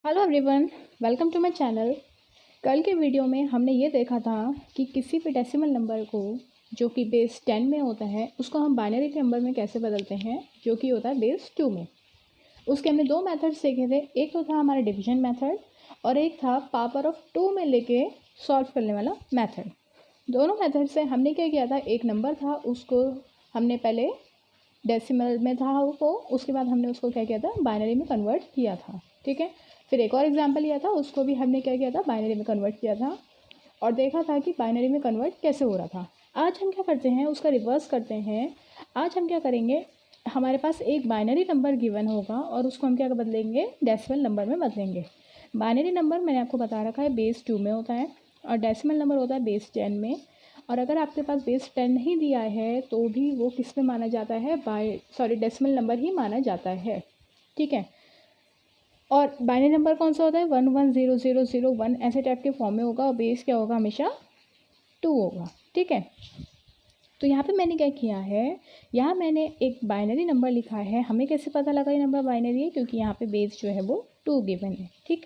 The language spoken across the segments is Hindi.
Hello everyone, welcome to my channel. कल के वीडियो में हमने ये देखा था कि किसी भी डेसिमल नंबर को जो कि बेस 10 में होता है उसको हम बाइनरी नंबर में कैसे बदलते हैं जो कि होता है बेस 2 में। उसके हमने दो मेथड सीखे थे, एक तो था हमारा डिवीजन मेथड और एक था पावर ऑफ 2 में लेके सॉल्व करने वाला मेथड। दोनों मेथड से हमने क्या किया था, एक नंबर था उसको हमने पहले डेसिमल में था वो, उसके बाद हमने उसको क्या किया था, बाइनरी में कन्वर्ट किया था। ठीक है, फिर एक और एग्जांपल लिया था, उसको भी हमने क्या किया था, बाइनरी में कन्वर्ट किया था और देखा था कि बाइनरी में कन्वर्ट कैसे हो रहा था। आज हम क्या करते हैं, उसका रिवर्स करते हैं। आज हम क्या करेंगे, हमारे पास एक बाइनरी नंबर गिवन होगा और उसको हम क्या बदलेंगे, डेसिमल नंबर में बदलेंगे। बाइनरी नंबर मैंने आपको बता रखा है बेस 2 में होता है और डेसिमल नंबर होता है बेस 10 में। और अगर आपके पास बेस 10 नहीं दिया है तो भी वो किस में माना जाता है, डेसिमल नंबर ही माना जाता है। ठीक है, और बाइनरी नंबर कौन सा होता है, 110001 ऐसे टाइप के फॉर्म में होगा और बेस क्या होगा, हमेशा 2 होगा। ठीक है, तो यहाँ पे मैंने क्या किया है, यहाँ मैंने एक बाइनरी नंबर लिखा है। हमें कैसे पता लगा ये नंबर बाइनरी है, क्योंकि यहाँ पे बेस जो है वो 2 गिवन है। ठीक,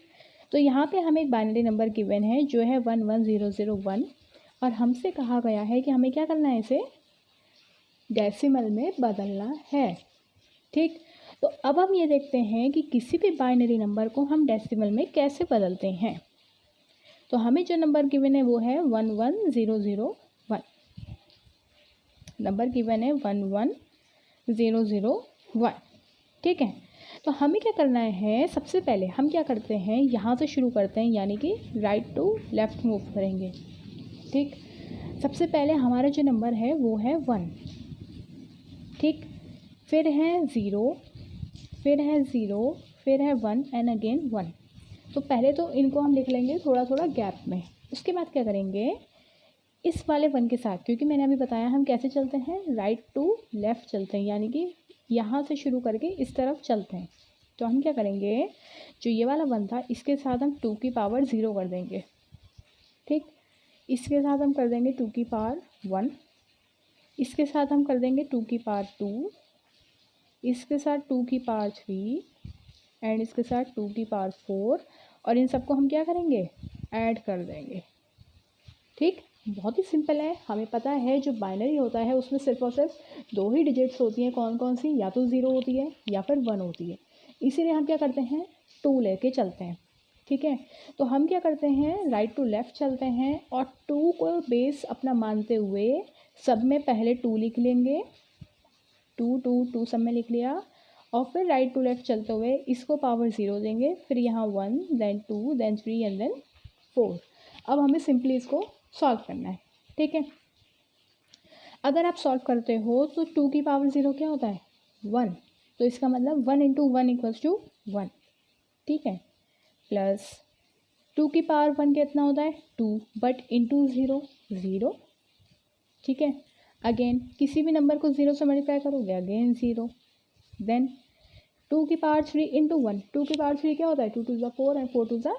तो यहाँ पे हमें एक बाइनरी नंबर गिवन है जो है 11001 और हमसे कहा गया है कि हमें क्या करना है, इसे डेसिमल में बदलना है। ठीक, तो अब हम ये देखते हैं कि किसी भी बाइनरी नंबर को हम डेसिमल में कैसे बदलते हैं। तो हमें जो नंबर गिवन है वो है 11001। नंबर गिवन है 11001। ठीक है, तो हमें क्या करना है, सबसे पहले हम क्या करते हैं, यहाँ से शुरू करते हैं, यानी कि राइट टू लेफ्ट मूव करेंगे। ठीक, सबसे पहले हमारा जो नंबर है वो है 1। ठीक, फिर है 0, फिर है 0, फिर है 1 एंड अगेन 1। तो पहले तो इनको हम लिख लेंगे थोड़ा थोड़ा गैप में। उसके बाद क्या करेंगे, इस वाले 1 के साथ, क्योंकि मैंने अभी बताया हम कैसे चलते हैं, राइट टू लेफ़्ट चलते हैं, यानी कि यहाँ से शुरू करके इस तरफ चलते हैं। तो हम क्या करेंगे, जो ये वाला 1 था इसके साथ हम 2 की पावर 0 कर देंगे। ठीक, इसके साथ हम कर देंगे 2 की पावर 1, इसके साथ हम कर देंगे 2 की पावर 2, इसके साथ 2 की पावर 3 एंड इसके साथ 2 की पावर 4 और इन सबको हम क्या करेंगे, ऐड कर देंगे। ठीक, बहुत ही सिंपल है। हमें पता है जो बाइनरी होता है उसमें सिर्फ और सिर्फ दो ही डिजिट्स होती हैं, कौन कौन सी, या तो 0 होती है या फिर 1 होती है। इसीलिए हम क्या करते हैं, 2 लेके चलते हैं। ठीक है, तो हम क्या करते हैं, राइट टू लेफ़्ट चलते हैं और 2 को बेस अपना मानते हुए सब में पहले 2 लिख लेंगे। 2 2 2 सब में लिख लिया और फिर राइट टू लेफ़्ट चलते हुए इसको पावर 0 देंगे, फिर यहाँ 1 देन 2 देन 3 एंड देन 4। अब हमें सिंपली इसको सॉल्व करना है। ठीक है, अगर आप सॉल्व करते हो तो 2 की पावर 0 क्या होता है, 1। तो इसका मतलब 1 इंटू 1 इक्वल्स टू 1। ठीक है, प्लस 2 की पावर 1 कितना होता है, 2, बट इंटू 0 0। ठीक है, अगेन किसी भी नंबर को 0 से मल्टीप्लाई करोगे, अगेन 0। देन 2 की पावर 3 इंटू 1, 2 की पावर 3 क्या होता है, 2 टू ज़ा 4 एंड 4 टू ज़ा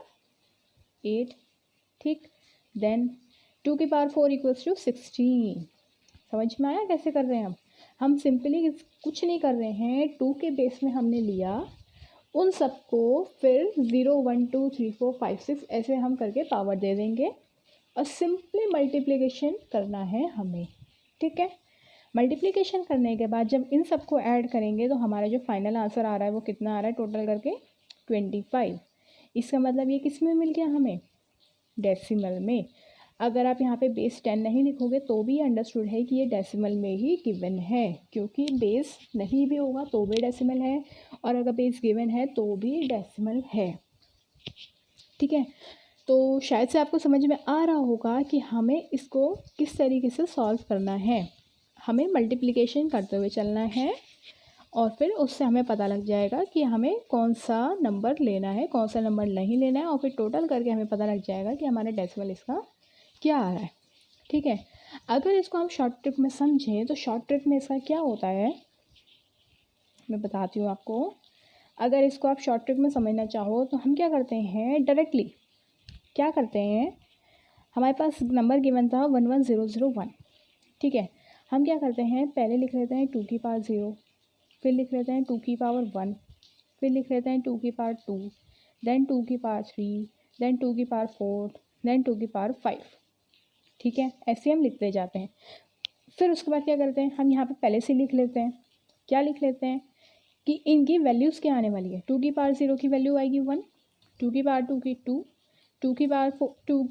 8। ठीक, देन 2 की पावर 4 इक्वल्स टू 16। समझ में आया कैसे कर रहे हैं हम सिंपली कुछ नहीं कर रहे हैं, 2 के बेस में हमने लिया उन सबको, फिर 0 1 2 3 4 5 6 ऐसे हम करके पावर दे देंगे और सिंपली मल्टीप्लिकेशन करना है हमें। ठीक है, मल्टीप्लिकेशन करने के बाद जब इन सबको ऐड करेंगे तो हमारा जो फाइनल आंसर आ रहा है वो कितना आ रहा है, टोटल करके 25। इसका मतलब ये किस में मिल गया हमें, डेसिमल में। अगर आप यहाँ पे बेस 10 नहीं लिखोगे तो भी अंडरस्टूड है कि ये डेसिमल में ही गिवन है, क्योंकि बेस नहीं भी होगा तो भी डेसिमल है और अगर बेस गिवन है तो भी डेसिमल है। ठीक है, तो शायद से आपको समझ में आ रहा होगा कि हमें इसको किस तरीके से सॉल्व करना है। हमें मल्टीप्लिकेशन करते हुए चलना है और फिर उससे हमें पता लग जाएगा कि हमें कौन सा नंबर लेना है, कौन सा नंबर नहीं लेना है और फिर टोटल करके हमें पता लग जाएगा कि हमारा डेसिमल इसका क्या आ रहा है। ठीक है, अगर इसको हम शॉर्ट ट्रिक में समझें तो शॉर्ट ट्रिक में इसका क्या होता है मैं बताती हूँ आपको। अगर इसको आप शॉर्ट ट्रिक में समझना चाहो तो हम क्या करते हैं, डायरेक्टली क्या करते हैं, हमारे पास नंबर गिवन था 11001। ठीक है, हम क्या करते हैं, पहले लिख लेते हैं 2 की पावर 0, फिर लिख लेते हैं 2 की पावर 1, फिर लिख लेते हैं 2 की पावर 2, देन 2 की पावर 3, देन 2 की पावर 4, देन 2 की पावर 5। ठीक है, ऐसे हम लिखते जाते हैं। फिर उसके बाद क्या करते हैं, हम यहाँ पे पहले से लिख लेते हैं। क्या लिख लेते हैं कि इनकी वैल्यूज़ क्या आने वाली है। 2 की पावर 0 की वैल्यू आएगी 1, 2 की पावर 2 की 2, 2 की पावर 2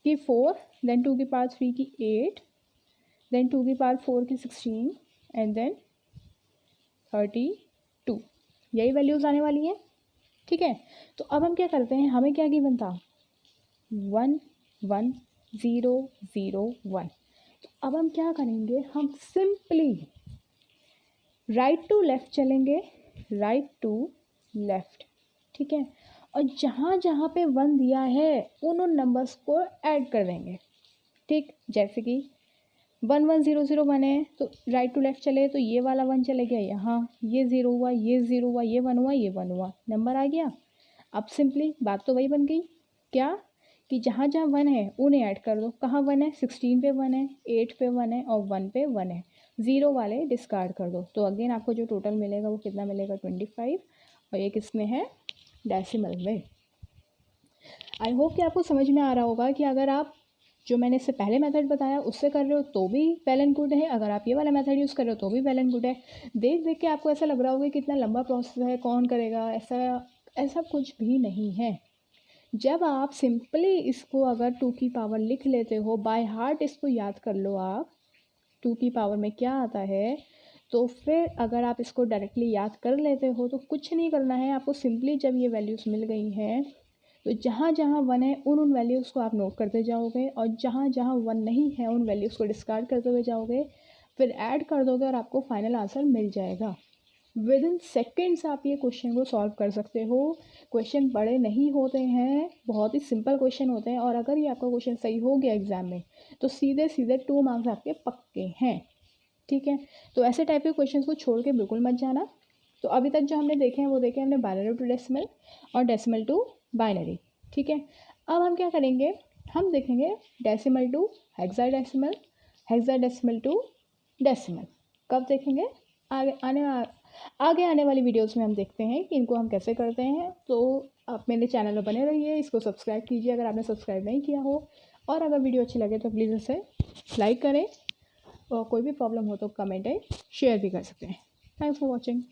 की 4, देन 2 की पावर 3 की 8, देन 2 की पावर 4 की 16 एंड देन 32। यही वैल्यूज़ आने वाली हैं। ठीक है, तो अब हम क्या करते हैं, हमें क्या गिवन था 1 1 0 0 1। तो अब हम क्या करेंगे, हम सिंपली राइट टू लेफ़्ट चलेंगे, राइट टू लेफ़्ट। ठीक है, और जहाँ जहाँ पे 1 दिया है उन नंबर्स को ऐड कर देंगे। ठीक, जैसे कि 1 1 0 0 1 है तो राइट टू लेफ़्ट चले तो ये वाला 1 चले गया यहाँ, ये 0 हुआ, ये 0 हुआ, ये 1 हुआ, ये 1 हुआ, नंबर आ गया। अब सिंपली बात तो वही बन गई, क्या कि जहाँ जहाँ 1 है उन्हें ऐड कर दो। कहाँ 1 है, 16 पे 1 है, 8 पे 1 है और 1 पे 1 है। 0 वाले डिस्कार्ड कर दो। तो अगेन आपको जो टोटल मिलेगा वो कितना मिलेगा 25, और ये किस में है, डेसिमल में। आई होप कि आपको समझ में आ रहा होगा कि अगर आप जो मैंने इससे पहले मेथड बताया उससे कर रहे हो तो भी वेल एंड गुड है, अगर आप ये वाला मेथड यूज़ कर रहे हो तो भी वेल एंड गुड है। देख देख के आपको ऐसा लग रहा होगा कि कितना लंबा प्रोसेस है, कौन करेगा, ऐसा ऐसा कुछ भी नहीं है। जब आप सिंपली इसको अगर 2 की पावर लिख लेते हो, बाय हार्ट इसको याद कर लो आप 2 की पावर में क्या आता है, तो फिर अगर आप इसको डायरेक्टली याद कर लेते हो तो कुछ नहीं करना है आपको। सिंपली जब ये वैल्यूज़ मिल गई हैं तो जहाँ जहाँ 1 है उन वैल्यूज़ को आप नोट करते जाओगे, और जहाँ जहाँ 1 नहीं है उन वैल्यूज़ को डिस्कार्ड करते हुए जाओगे, फिर ऐड कर दोगे और आपको फाइनल आंसर मिल जाएगा। विद इन सेकेंड्स आप ये क्वेश्चन को सॉल्व कर सकते हो। क्वेश्चन बड़े नहीं होते हैं, बहुत ही सिंपल क्वेश्चन होते हैं, और अगर ये आपका क्वेश्चन सही हो गया एग्जाम में तो सीधे सीधे 2 मार्क्स आपके पक्के हैं। ठीक है, तो ऐसे टाइप के क्वेश्चन को छोड़ के बिल्कुल मत जाना। तो अभी तक जो हमने देखे हैं वो देखे हमने बाइनरी टू डेसिमल और डेसिमल टू बाइनरी। ठीक है, अब हम क्या करेंगे, हम देखेंगे decimal to hexadecimal, hexadecimal to decimal. कब देखेंगे, आगे आने वाली वीडियोस में हम देखते हैं कि इनको हम कैसे करते हैं। तो आप मेरे चैनल पर बने रहिए, इसको सब्सक्राइब कीजिए अगर आपने सब्सक्राइब नहीं किया हो, और अगर वीडियो अच्छी लगे तो प्लीज़ इसे लाइक करें, और कोई भी प्रॉब्लम हो तो कमेंट है शेयर भी कर सकते हैं। Thanks for watching.